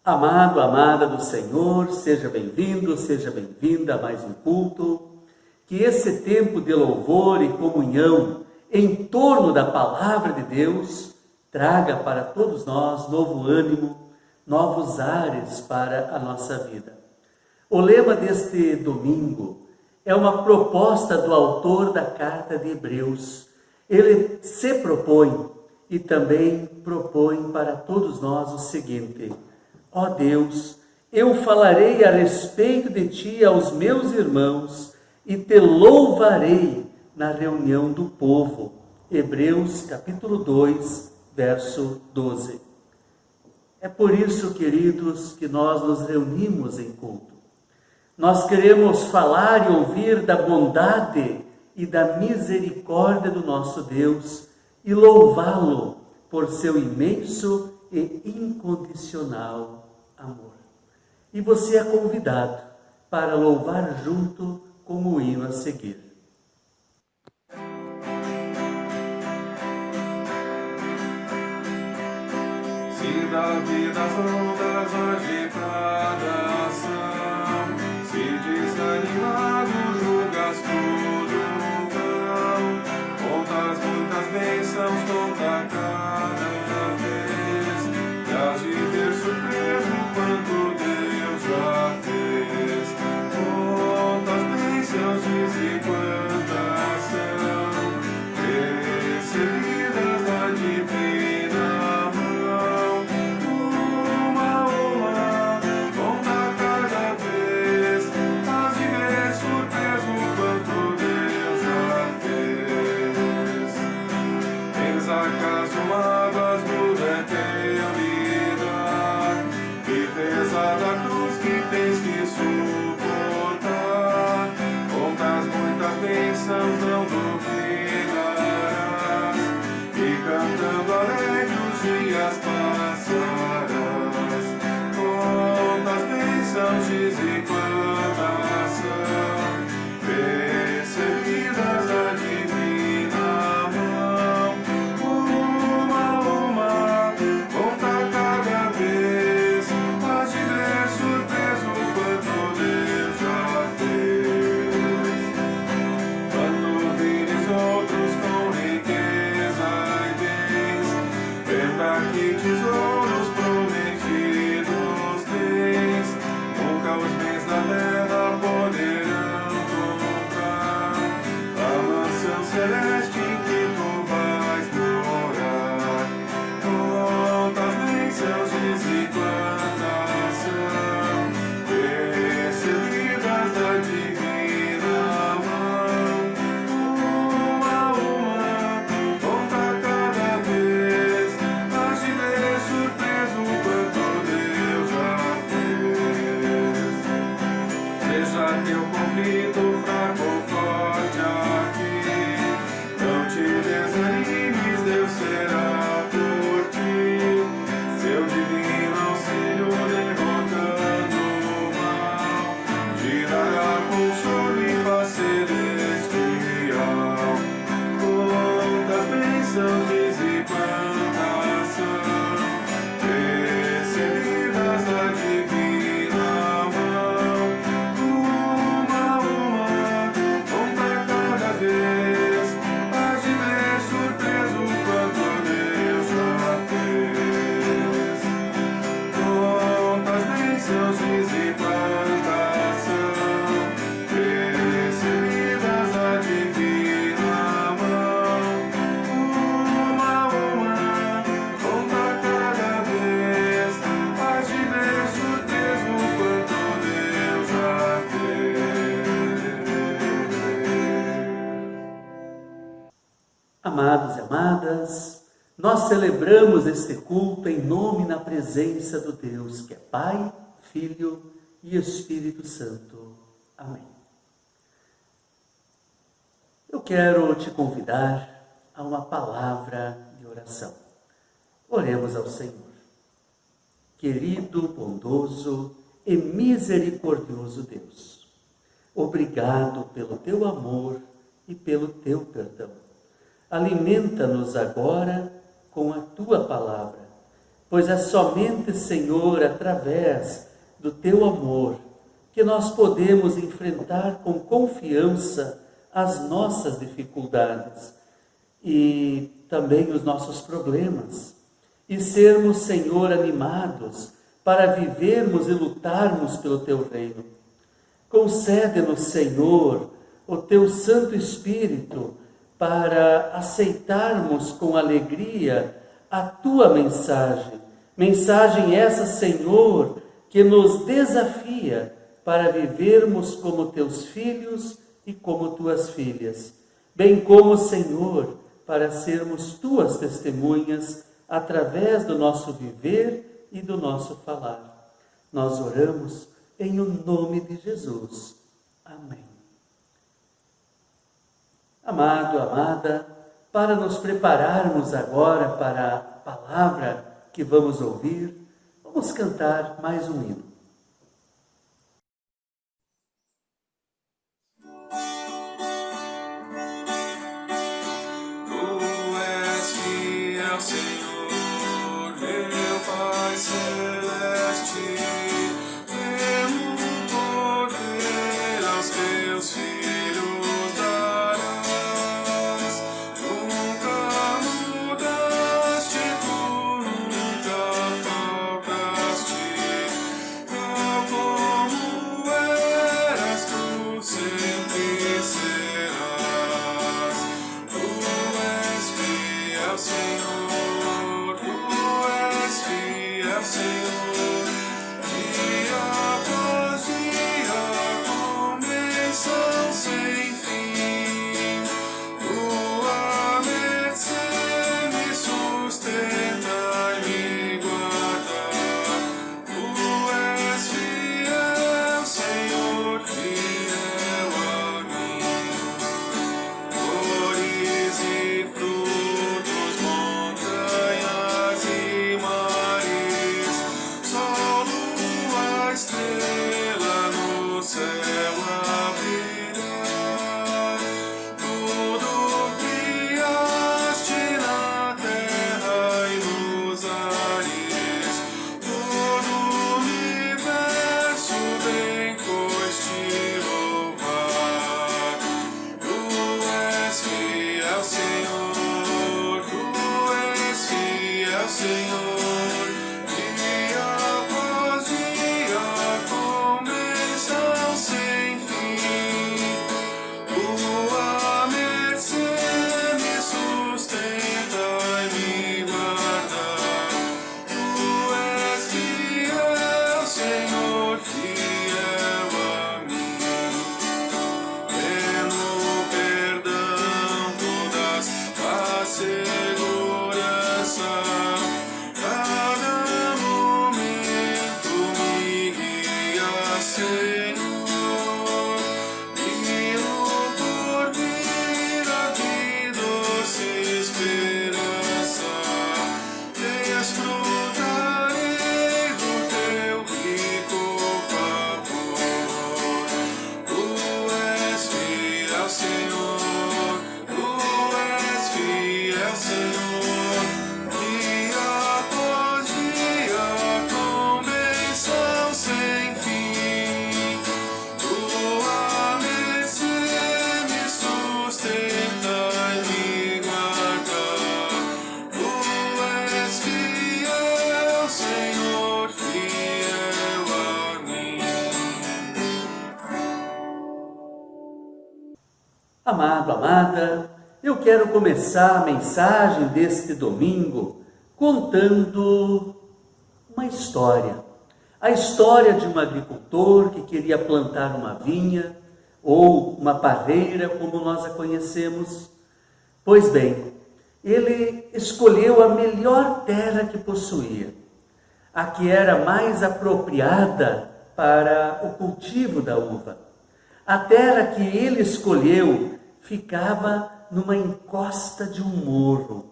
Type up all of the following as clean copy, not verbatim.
Amado, amada do Senhor, seja bem-vindo, seja bem-vinda a mais um culto. Que esse tempo de louvor e comunhão em torno da Palavra de Deus traga para todos nós novo ânimo, novos ares para a nossa vida. O lema deste domingo é uma proposta do autor da carta de Hebreus. Ele se propõe e também propõe para todos nós o seguinte: ó Deus, eu falarei a respeito de ti aos meus irmãos e te louvarei na reunião do povo. Hebreus capítulo 2, verso 12. É por isso, queridos, que nós nos reunimos em culto. Nós queremos falar e ouvir da bondade e da misericórdia do nosso Deus e louvá-lo por seu imenso e incondicional amor. E você é convidado para louvar junto com o hino a seguir. Se da vida as ondas agitadas são, se desanimado julgas tudo vão, contas muitas bênçãos, conta cada vez, e hás de ver surpreso quanto Deus já fez. Contas bênçãos, diz e quantas são, recebidas da divina mão, uma, conta cada vez, hás de ver surpreso quanto Deus já fez. Tens acaso mágoas no teu lidar, e pesada cruz que tens que suportar, contas muitas bênçãos não duvidarás, e cantando alegre os dias passarás. Contas bênçãos, diz e quantas são, recebidas da divina mão, uma, conta cada vez, hás de ver surpreso quanto Deus já fez. Quando vires outros com riqueza e bens, lembra que tesouros prometidos tens, nunca os bens da terra poderão comprar a mansão celeste em que tu vais morar. Contas bênçãos, diz e quantas são, recebidas da divina mão, uma, conta cada vez, hás de ver surpreso quanto Deus já fez. Seja teu conflito fraco ou forte aqui, não te desanimes, Deus será por ti. Seu divino auxílio derrotando o mal, girará consolo e paz celestial. Quantas bênçãos, diz e quantas são, recebidas da divina mão, uma, conta cada vez, hás de ver surpreso quanto Deus já fez. Contas bênçãos, diz e quantas são, recebidas da divina mão, uma, conta cada vez, hás de ver surpreso quanto Deus já fez. Amados e amadas, nós celebramos este culto em nome e na presença do Deus que é Pai, Filho e Espírito Santo. Amém. Eu quero te convidar a uma palavra de oração. Oremos ao Senhor. Querido, bondoso e misericordioso Deus, obrigado pelo teu amor e pelo teu perdão. Alimenta-nos agora com a tua palavra, pois é somente, Senhor, através do Teu amor que nós podemos enfrentar com confiança as nossas dificuldades e também os nossos problemas, e sermos, Senhor, animados para vivermos e lutarmos pelo Teu reino. Concede-nos, Senhor, o Teu Santo Espírito para aceitarmos com alegria a Tua mensagem. Mensagem essa, Senhor, que nos desafia para vivermos como Teus filhos e como Tuas filhas, bem como, Senhor, para sermos Tuas testemunhas através do nosso viver e do nosso falar. Nós oramos em o nome de Jesus. Amém. Amado, amada, para nos prepararmos agora para a palavra que vamos ouvir, vamos cantar mais um hino. Senhor, meu Pai celeste, temo poder aos teus filhos darás. Nunca mudaste, tu nunca faltaste, tal como eras, tu sempre serás. Tu és fiel, Senhor. Senhor, dia após dia, com bênção sem fim, tua mercê me sustenta e me guarda. Tu és fiel, Senhor, fiel a mim. Flores e frutos, montanhas e mares, estrela no céu a brilhar, tudo criaste na terra e nos ares, todo o universo vem pois te louvar. Tu és fiel, Senhor, tu és fiel, Senhor. Amado, amada, eu quero começar a mensagem deste domingo contando uma história. A história de um agricultor que queria plantar uma vinha ou uma parreira, como nós a conhecemos. Pois bem, ele escolheu a melhor terra que possuía, a que era mais apropriada para o cultivo da uva. A terra que ele escolheu ficava numa encosta de um morro,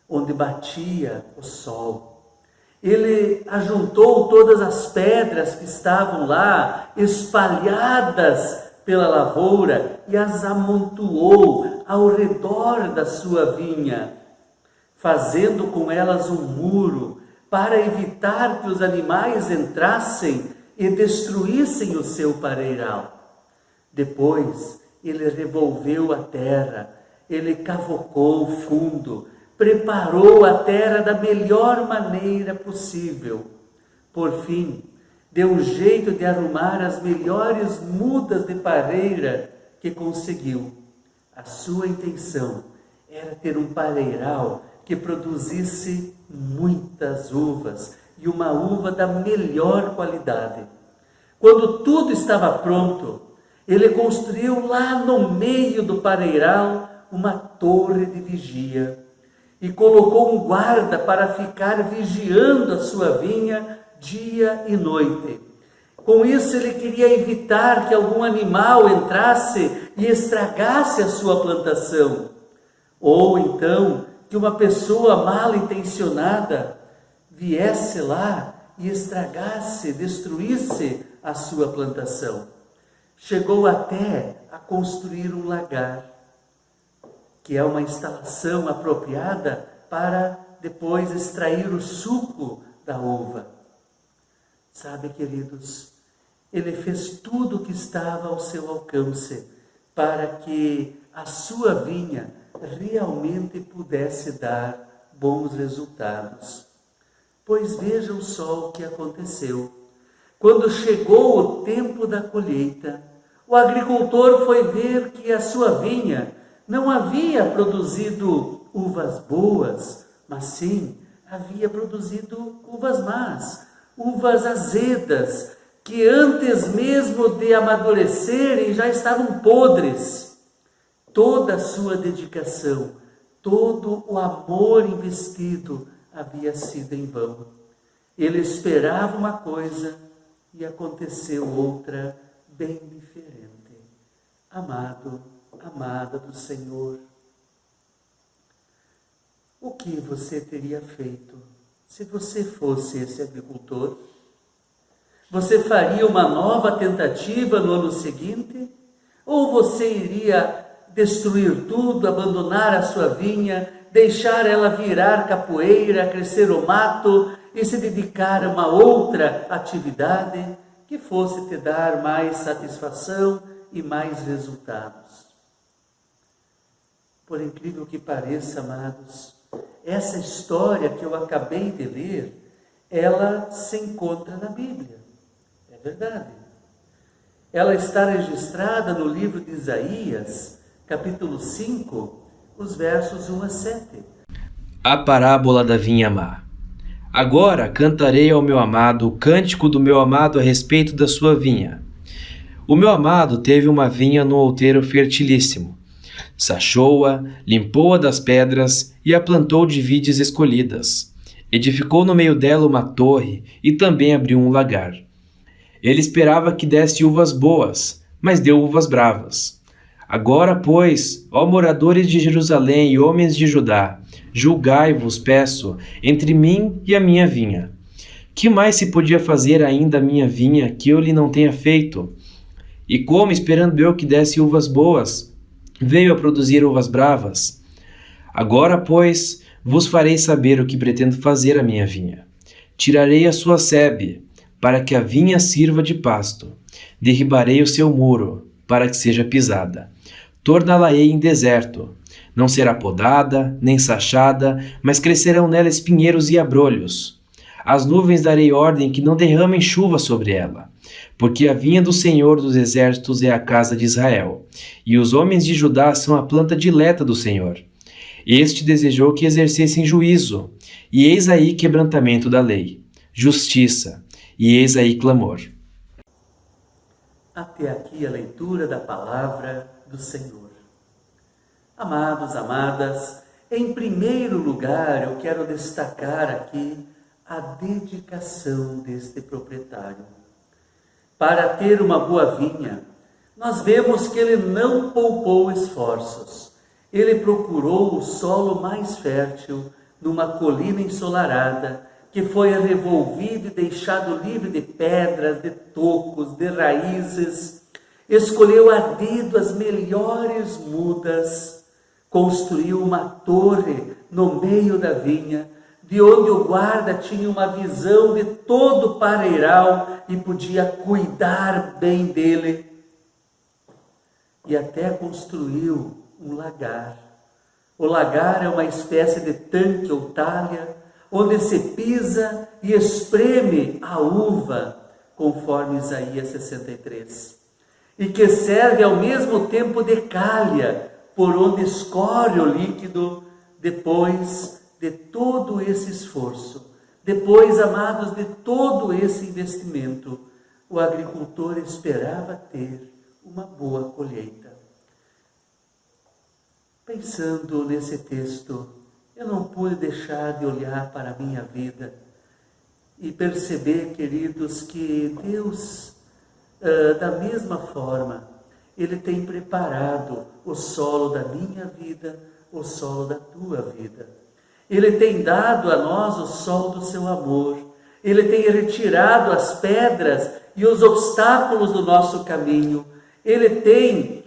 onde batia o sol. Ele ajuntou todas as pedras que estavam lá, espalhadas pela lavoura, e as amontoou ao redor da sua vinha, fazendo com elas um muro para evitar que os animais entrassem e destruíssem o seu pareiral. Depois, ele revolveu a terra, ele cavocou fundo, preparou a terra da melhor maneira possível. Por fim, deu um jeito de arrumar as melhores mudas de pareira que conseguiu. A sua intenção era ter um pareiral que produzisse muitas uvas e uma uva da melhor qualidade. Quando tudo estava pronto, ele construiu lá no meio do pareiral uma torre de vigia e colocou um guarda para ficar vigiando a sua vinha dia e noite. Com isso, ele queria evitar que algum animal entrasse e estragasse a sua plantação, ou então que uma pessoa mal intencionada viesse lá e estragasse, destruísse a sua plantação. Chegou até a construir um lagar, que é uma instalação apropriada para depois extrair o suco da uva. Sabe, queridos, ele fez tudo o que estava ao seu alcance para que a sua vinha realmente pudesse dar bons resultados. Pois vejam só o que aconteceu. Quando chegou o tempo da colheita, o agricultor foi ver que a sua vinha não havia produzido uvas boas, mas sim havia produzido uvas más, uvas azedas, que antes mesmo de amadurecerem já estavam podres. Toda a sua dedicação, todo o amor investido havia sido em vão. Ele esperava uma coisa e aconteceu outra bem diferente. Amado, amada do Senhor, o que você teria feito se você fosse esse agricultor? Você faria uma nova tentativa no ano seguinte? Ou você iria destruir tudo, abandonar a sua vinha, deixar ela virar capoeira, crescer o mato e se dedicar a uma outra atividade que fosse te dar mais satisfação e mais resultados? Por incrível que pareça, amados, essa história que eu acabei de ler, ela se encontra na Bíblia. É verdade. Ela está registrada no livro de Isaías, capítulo 5, os versos 1 a 7. A parábola da vinha má. Agora cantarei ao meu amado o cântico do meu amado a respeito da sua vinha. O meu amado teve uma vinha no outeiro fertilíssimo. Sachou-a, limpou-a das pedras e a plantou de vides escolhidas. Edificou no meio dela uma torre e também abriu um lagar. Ele esperava que desse uvas boas, mas deu uvas bravas. Agora, pois, ó moradores de Jerusalém e homens de Judá, julgai-vos, peço, entre mim e a minha vinha. Que mais se podia fazer ainda a minha vinha que eu lhe não tenha feito? E como, esperando eu que desse uvas boas, veio a produzir uvas bravas? Agora, pois, vos farei saber o que pretendo fazer à minha vinha. Tirarei a sua sebe, para que a vinha sirva de pasto. Derribarei o seu muro, para que seja pisada. Torná-la-ei em deserto. Não será podada, nem sachada, mas crescerão nela espinheiros e abrolhos. Às nuvens darei ordem que não derramem chuva sobre ela, porque a vinha do Senhor dos Exércitos é a casa de Israel, e os homens de Judá são a planta dileta do Senhor. Este desejou que exercessem juízo, e eis aí quebrantamento da lei, justiça, e eis aí clamor. Até aqui a leitura da palavra do Senhor. Amados, amadas, em primeiro lugar eu quero destacar aqui a dedicação deste proprietário. Para ter uma boa vinha, nós vemos que ele não poupou esforços. Ele procurou o solo mais fértil numa colina ensolarada, que foi revolvido e deixado livre de pedras, de tocos, de raízes. Escolheu a dedo as melhores mudas, construiu uma torre no meio da vinha, de onde o guarda tinha uma visão de todo o pareiral e podia cuidar bem dele. E até construiu um lagar. O lagar é uma espécie de tanque ou talha, onde se pisa e espreme a uva, conforme Isaías 63. E que serve ao mesmo tempo de calha, por onde escorre o líquido, depois de todo esse esforço. Depois, amados, de todo esse investimento, o agricultor esperava ter uma boa colheita. Pensando nesse texto, eu não pude deixar de olhar para a minha vida e perceber, queridos, que Deus, da mesma forma, Ele tem preparado o solo da minha vida, o solo da tua vida. Ele tem dado a nós o sol do seu amor. Ele tem retirado as pedras e os obstáculos do nosso caminho. Ele tem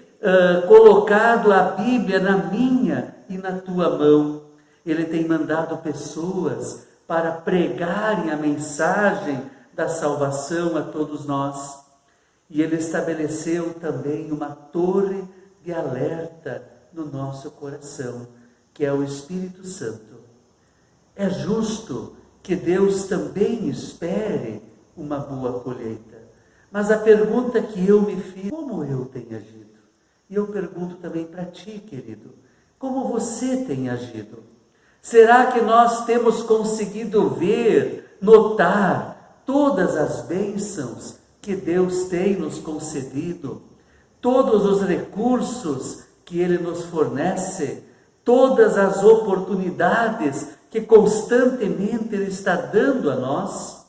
colocado a Bíblia na minha e na tua mão. Ele tem mandado pessoas para pregarem a mensagem da salvação a todos nós. E Ele estabeleceu também uma torre de alerta no nosso coração, que é o Espírito Santo. É justo que Deus também espere uma boa colheita. Mas a pergunta que eu me fiz, como eu tenho agido? E eu pergunto também para ti, querido, como você tem agido? Será que nós temos conseguido ver, notar todas as bênçãos que Deus tem nos concedido? Todos os recursos que Ele nos fornece? Todas as oportunidades que constantemente Ele está dando a nós?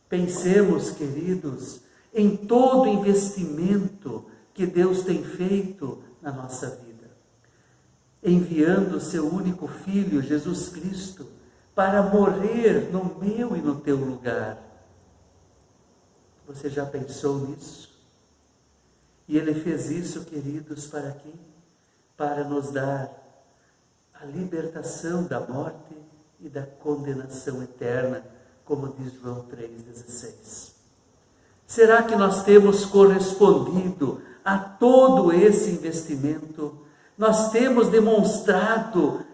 Pensemos, queridos, em todo o investimento que Deus tem feito na nossa vida, enviando o seu único Filho, Jesus Cristo, para morrer no meu e no teu lugar. Você já pensou nisso? E Ele fez isso, queridos, para quê? Para nos dar a libertação da morte e da condenação eterna, como diz João 3,16. Será que nós temos correspondido a todo esse investimento? Nós temos demonstrado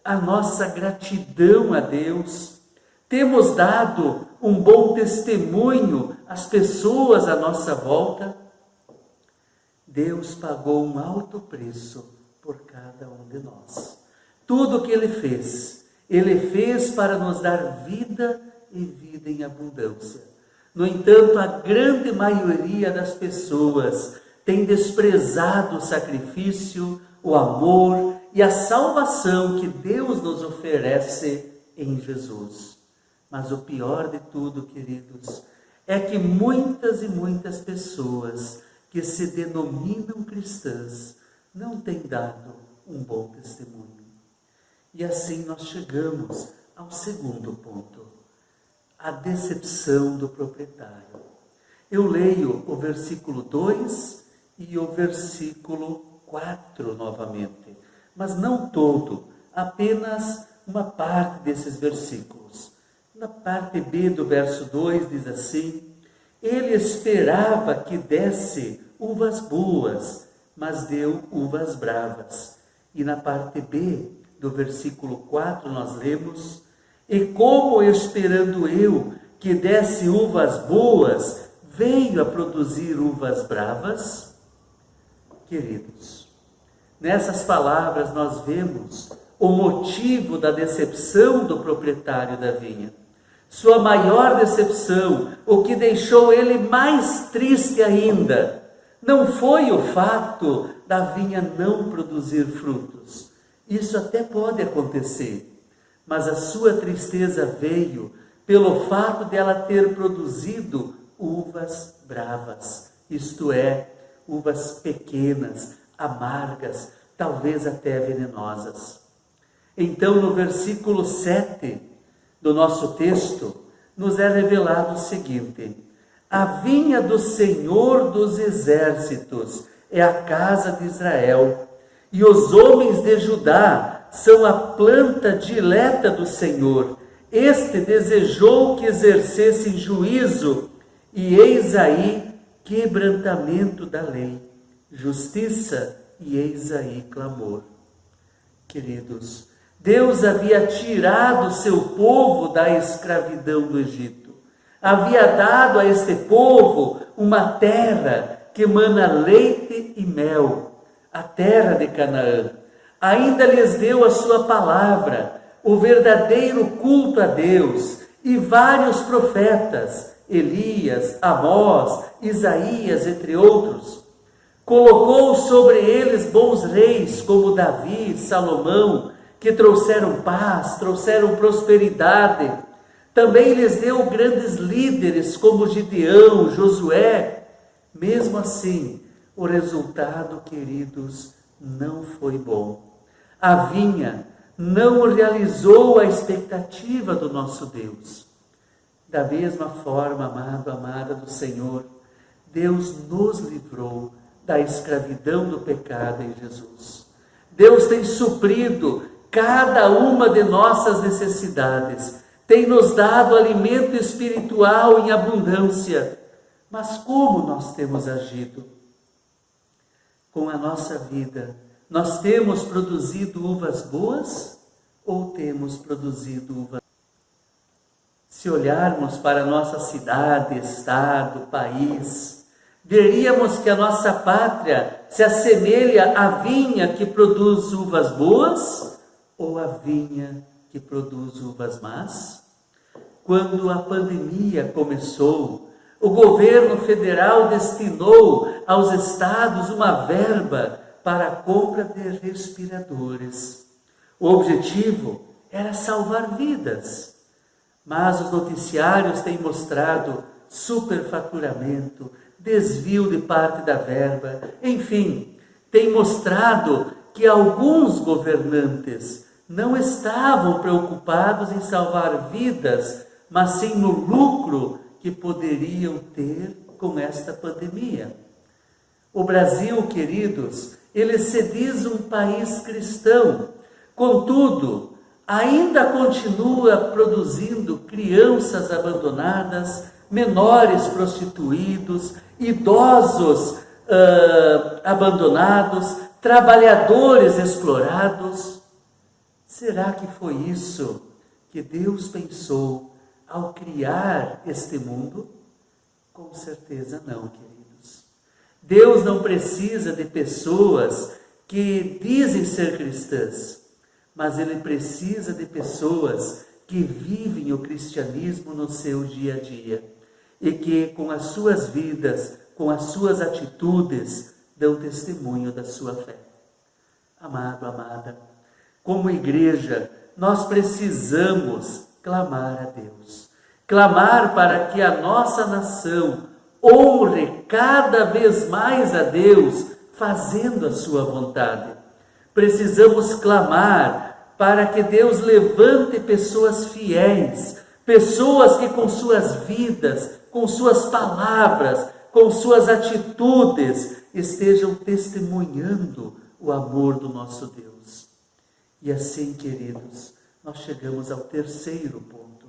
a nossa gratidão a Deus? Temos dado um bom testemunho às pessoas à nossa volta? Deus pagou um alto preço por cada um de nós. Tudo o que Ele fez para nos dar vida e vida em abundância. No entanto, a grande maioria das pessoas tem desprezado o sacrifício, o amor e a salvação que Deus nos oferece em Jesus. Mas o pior de tudo, queridos, é que muitas e muitas pessoas que se denominam cristãs não têm dado um bom testemunho. E assim nós chegamos ao segundo ponto, a decepção do proprietário. Eu leio o versículo 2 e o versículo 4 novamente, mas não todo, apenas uma parte desses versículos. Na parte B do verso 2 diz assim: ele esperava que desse uvas boas, mas deu uvas bravas. E na parte B do versículo 4 nós lemos: e como esperando eu que desse uvas boas, veio a produzir uvas bravas? Queridos, nessas palavras nós vemos o motivo da decepção do proprietário da vinha. Sua maior decepção, o que deixou ele mais triste ainda, não foi o fato da vinha não produzir frutos. Isso até pode acontecer, mas a sua tristeza veio pelo fato de ela ter produzido uvas bravas, isto é, uvas pequenas, amargas, talvez até venenosas. Então, no versículo 7 do nosso texto, nos é revelado o seguinte: a vinha do Senhor dos exércitos é a casa de Israel, e os homens de Judá são a planta dileta do Senhor. Este desejou que exercessem juízo, e eis aí quebrantamento da lei, justiça, e eis aí clamor. Queridos, Deus havia tirado seu povo da escravidão do Egito. Havia dado a este povo uma terra que emana leite e mel, a terra de Canaã. Ainda lhes deu a sua palavra, o verdadeiro culto a Deus, e vários profetas, Elias, Amós, Isaías, entre outros. Colocou sobre eles bons reis, como Davi, Salomão, que trouxeram paz, trouxeram prosperidade. Também lhes deu grandes líderes, como Gideão, Josué. Mesmo assim, o resultado, queridos, não foi bom. A vinha não realizou a expectativa do nosso Deus. Da mesma forma, amado, amada do Senhor, Deus nos livrou da escravidão do pecado em Jesus. Deus tem suprido cada uma de nossas necessidades, tem nos dado alimento espiritual em abundância. Mas como nós temos agido? Com a nossa vida, nós temos produzido uvas boas ou temos produzido uvas? Se olharmos para a nossa cidade, estado, país, veríamos que a nossa pátria se assemelha à vinha que produz uvas boas ou à vinha que produz uvas más? Quando a pandemia começou, o governo federal destinou aos estados uma verba para a compra de respiradores. O objetivo era salvar vidas, mas os noticiários têm mostrado superfaturamento, desvio de parte da verba, enfim, tem mostrado que alguns governantes não estavam preocupados em salvar vidas, mas sim no lucro que poderiam ter com esta pandemia. O Brasil, queridos, ele se diz um país cristão, contudo, ainda continua produzindo crianças abandonadas, menores prostituídos, idosos abandonados, trabalhadores explorados. Será que foi isso que Deus pensou ao criar este mundo? Com certeza não, queridos. Deus não precisa de pessoas que dizem ser cristãs, mas Ele precisa de pessoas que vivem o cristianismo no seu dia a dia e que com as suas vidas, com as suas atitudes, dão testemunho da sua fé. Amado, amada, como igreja, nós precisamos clamar a Deus. Clamar para que a nossa nação honre cada vez mais a Deus, fazendo a sua vontade. Precisamos clamar para que Deus levante pessoas fiéis, pessoas que com suas vidas, com suas palavras, com suas atitudes, estejam testemunhando o amor do nosso Deus. E assim, queridos, nós chegamos ao terceiro ponto,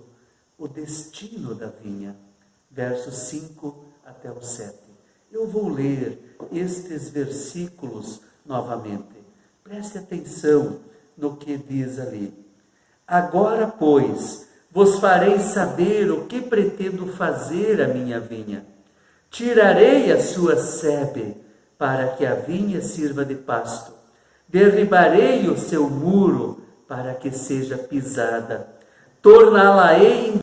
o destino da vinha, versos 5 até o 7. Eu vou ler estes versículos novamente. Preste atenção no que diz ali. Agora, pois, vos farei saber o que pretendo fazer à minha vinha. Tirarei a sua sebe, para que a vinha sirva de pasto. Derribarei o seu muro, para que seja pisada. Torná-la-ei,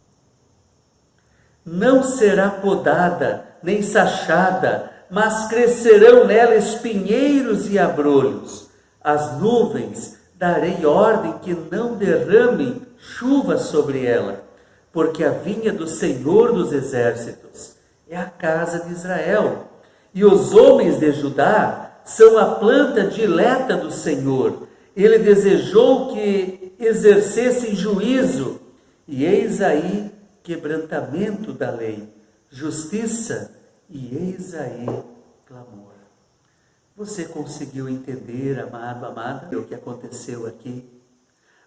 não será podada, nem sachada, mas crescerão nela espinheiros e abrolhos. As nuvens darei ordem que não derramem chuva sobre ela, porque a vinha do Senhor dos Exércitos é a casa de Israel, e os homens de Judá são a planta dileta do Senhor. Ele desejou que exercessem juízo, e eis aí quebrantamento da lei, justiça, e eis aí clamor. Você conseguiu entender, amado, amada, o que aconteceu aqui?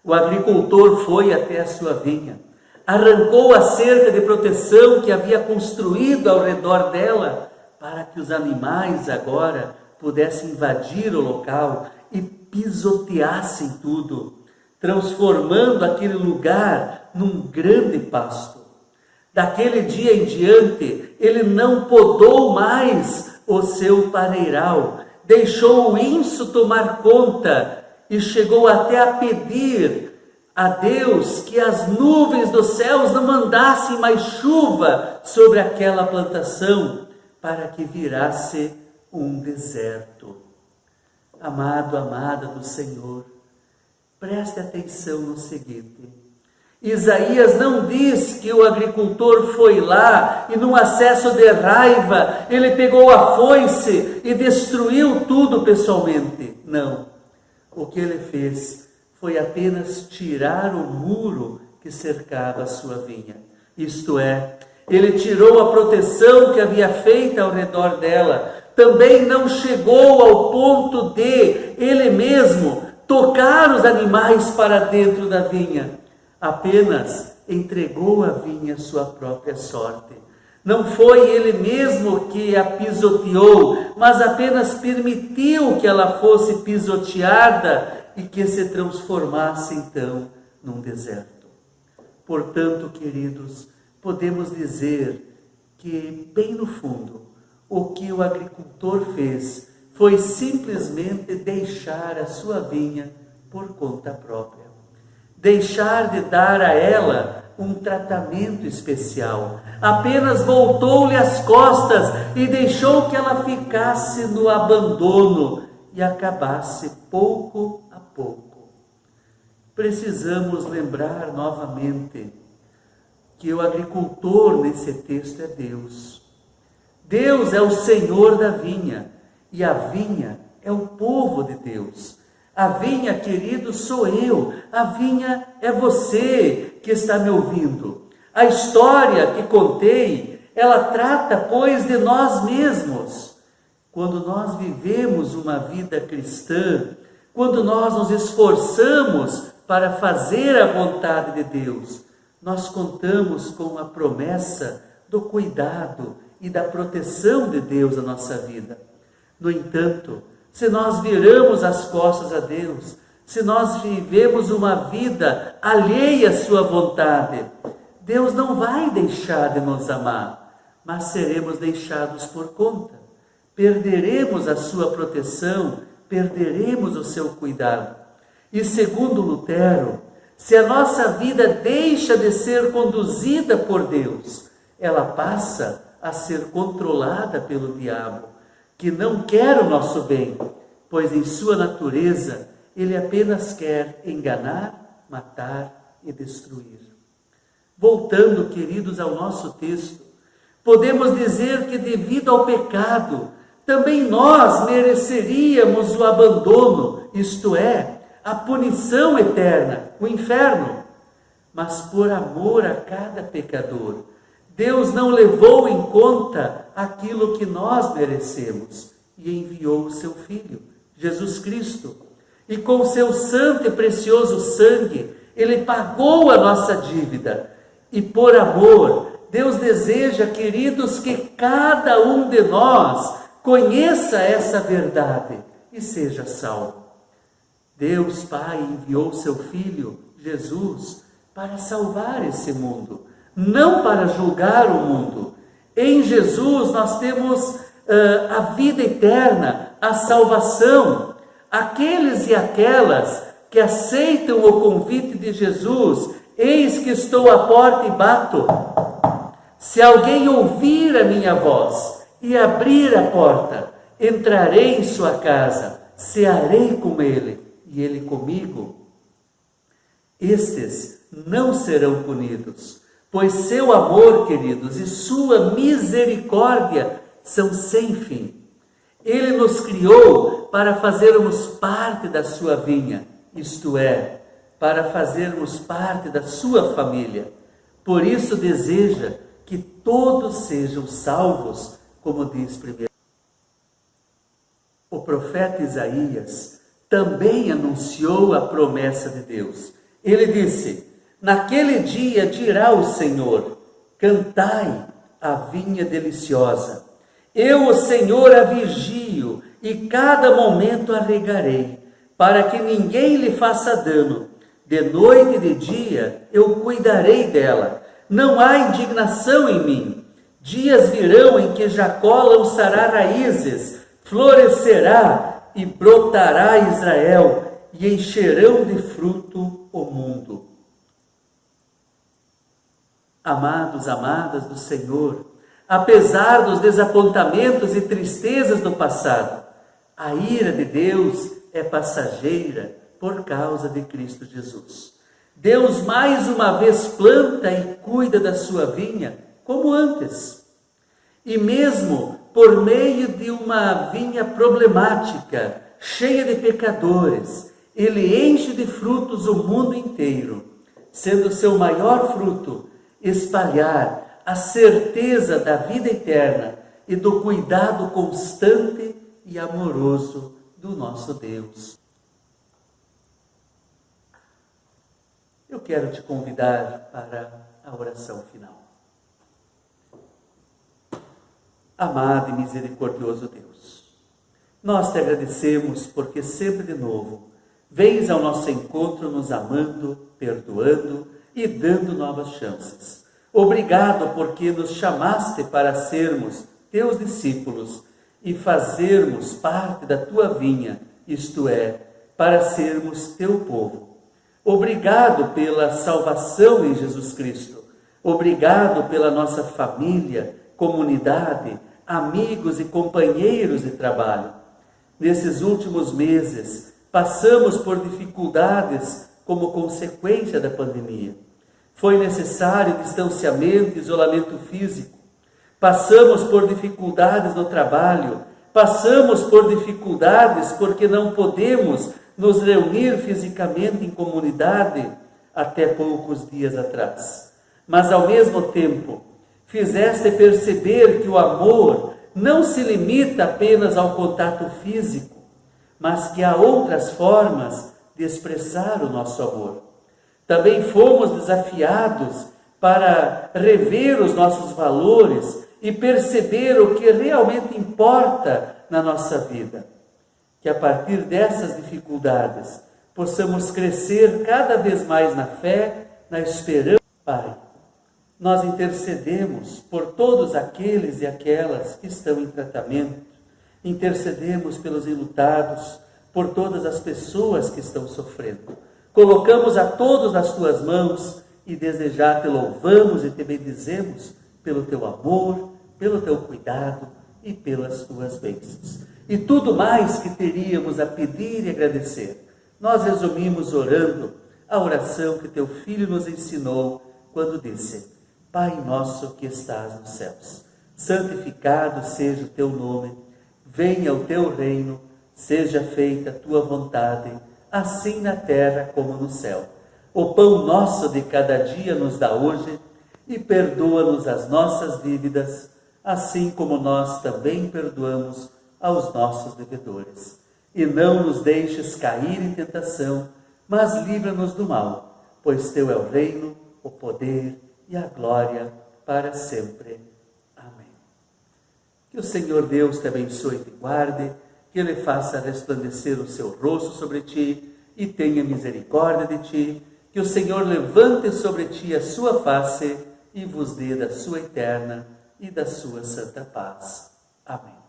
O agricultor foi até a sua vinha, arrancou a cerca de proteção que havia construído ao redor dela, para que os animais agora pudessem invadir o local e pisoteassem tudo, transformando aquele lugar num grande pasto. Daquele dia em diante, ele não podou mais o seu pareiral, deixou o inso tomar conta e chegou até a pedir a Deus que as nuvens dos céus não mandassem mais chuva sobre aquela plantação, para que virasse um deserto. Amado, amada do Senhor, preste atenção no seguinte. Isaías não diz que o agricultor foi lá e num acesso de raiva ele pegou a foice e destruiu tudo pessoalmente. Não. O que ele fez foi apenas tirar o muro que cercava a sua vinha. Isto é, ele tirou a proteção que havia feita ao redor dela. Também não chegou ao ponto de ele mesmo tocar os animais para dentro da vinha. Apenas entregou a vinha à sua própria sorte. Não foi ele mesmo que a pisoteou, mas apenas permitiu que ela fosse pisoteada e que se transformasse então num deserto. Portanto, queridos, podemos dizer que, bem no fundo, o que o agricultor fez foi simplesmente deixar a sua vinha por conta própria. Deixar de dar a ela um tratamento especial. Apenas voltou-lhe as costas e deixou que ela ficasse no abandono e acabasse pouco a pouco. Precisamos lembrar novamente que o agricultor nesse texto é Deus. Deus é o Senhor da vinha e a vinha é o povo de Deus. A vinha, querido, sou eu. A vinha é você que está me ouvindo. A história que contei, ela trata, pois, de nós mesmos. Quando nós vivemos uma vida cristã, quando nós nos esforçamos para fazer a vontade de Deus, nós contamos com a promessa do cuidado e da proteção de Deus na nossa vida. No entanto, se nós viramos as costas a Deus, se nós vivemos uma vida alheia à sua vontade, Deus não vai deixar de nos amar, mas seremos deixados por conta. Perderemos a sua proteção, perderemos o seu cuidado. E segundo Lutero, se a nossa vida deixa de ser conduzida por Deus, ela passa a ser controlada pelo diabo, que não quer o nosso bem, pois em sua natureza ele apenas quer enganar, matar e destruir. Voltando, queridos, ao nosso texto, podemos dizer que devido ao pecado, também nós mereceríamos o abandono, isto é, a punição eterna, o inferno. Mas por amor a cada pecador, Deus não levou em conta aquilo que nós merecemos e enviou o seu Filho, Jesus Cristo. E com seu santo e precioso sangue, ele pagou a nossa dívida. E por amor, Deus deseja, queridos, que cada um de nós conheça essa verdade e seja salvo. Deus Pai enviou seu Filho, Jesus, para salvar esse mundo, não para julgar o mundo. Em Jesus nós temos a vida eterna, a salvação. Aqueles e aquelas que aceitam o convite de Jesus, eis que estou à porta e bato. Se alguém ouvir a minha voz e abrir a porta, entrarei em sua casa, cearei com ele e ele comigo. Estes não serão punidos, pois seu amor, queridos, e sua misericórdia são sem fim. Ele nos criou para fazermos parte da sua vinha, isto é, para fazermos parte da sua família. Por isso deseja que todos sejam salvos, como diz primeiro. O profeta Isaías também anunciou a promessa de Deus. Ele disse: naquele dia dirá o Senhor: cantai a vinha deliciosa. Eu, o Senhor, a vigio, e cada momento a regarei, para que ninguém lhe faça dano. De noite e de dia eu cuidarei dela. Não há indignação em mim. Dias virão em que Jacó lançará raízes, florescerá e brotará Israel, e encherão de fruto o mundo. Amados, amadas do Senhor, apesar dos desapontamentos e tristezas do passado, a ira de Deus é passageira por causa de Cristo Jesus. Deus mais uma vez planta e cuida da sua vinha, como antes. E mesmo por meio de uma vinha problemática, cheia de pecadores, Ele enche de frutos o mundo inteiro, sendo seu maior fruto espalhar a certeza da vida eterna e do cuidado constante e amoroso do nosso Deus. Eu quero te convidar para a oração final. Amado e misericordioso Deus, nós te agradecemos porque sempre de novo vens ao nosso encontro nos amando, perdoando e dando novas chances. Obrigado porque nos chamaste para sermos teus discípulos e fazermos parte da tua vinha, isto é, para sermos teu povo. Obrigado pela salvação em Jesus Cristo. Obrigado pela nossa família, comunidade, amigos e companheiros de trabalho. Nesses últimos meses, passamos por dificuldades como consequência da pandemia. Foi necessário distanciamento e isolamento físico. Passamos por dificuldades no trabalho. Passamos por dificuldades porque não podemos nos reunir fisicamente em comunidade até poucos dias atrás. Mas ao mesmo tempo, fizeste perceber que o amor não se limita apenas ao contato físico, mas que há outras formas de expressar o nosso amor. Também fomos desafiados para rever os nossos valores e perceber o que realmente importa na nossa vida. Que a partir dessas dificuldades possamos crescer cada vez mais na fé, na esperança. Pai, nós intercedemos por todos aqueles e aquelas que estão em tratamento, intercedemos pelos enlutados, por todas as pessoas que estão sofrendo. Colocamos a todos nas tuas mãos e desde já te louvamos e te bendizemos pelo teu amor, pelo teu cuidado e pelas tuas bênçãos. E tudo mais que teríamos a pedir e agradecer, nós resumimos orando a oração que teu Filho nos ensinou quando disse: Pai nosso que estás nos céus, santificado seja o teu nome, venha o teu reino, seja feita a tua vontade, assim na terra como no céu. O pão nosso de cada dia nos dá hoje e perdoa-nos as nossas dívidas, assim como nós também perdoamos aos nossos devedores. E não nos deixes cair em tentação, mas livra-nos do mal, pois teu é o reino, o poder e a glória para sempre. Amém. Que o Senhor Deus te abençoe e te guarde, que Ele faça resplandecer o seu rosto sobre ti e tenha misericórdia de ti, que o Senhor levante sobre ti a sua face e vos dê da sua eterna e da sua santa paz. Amém.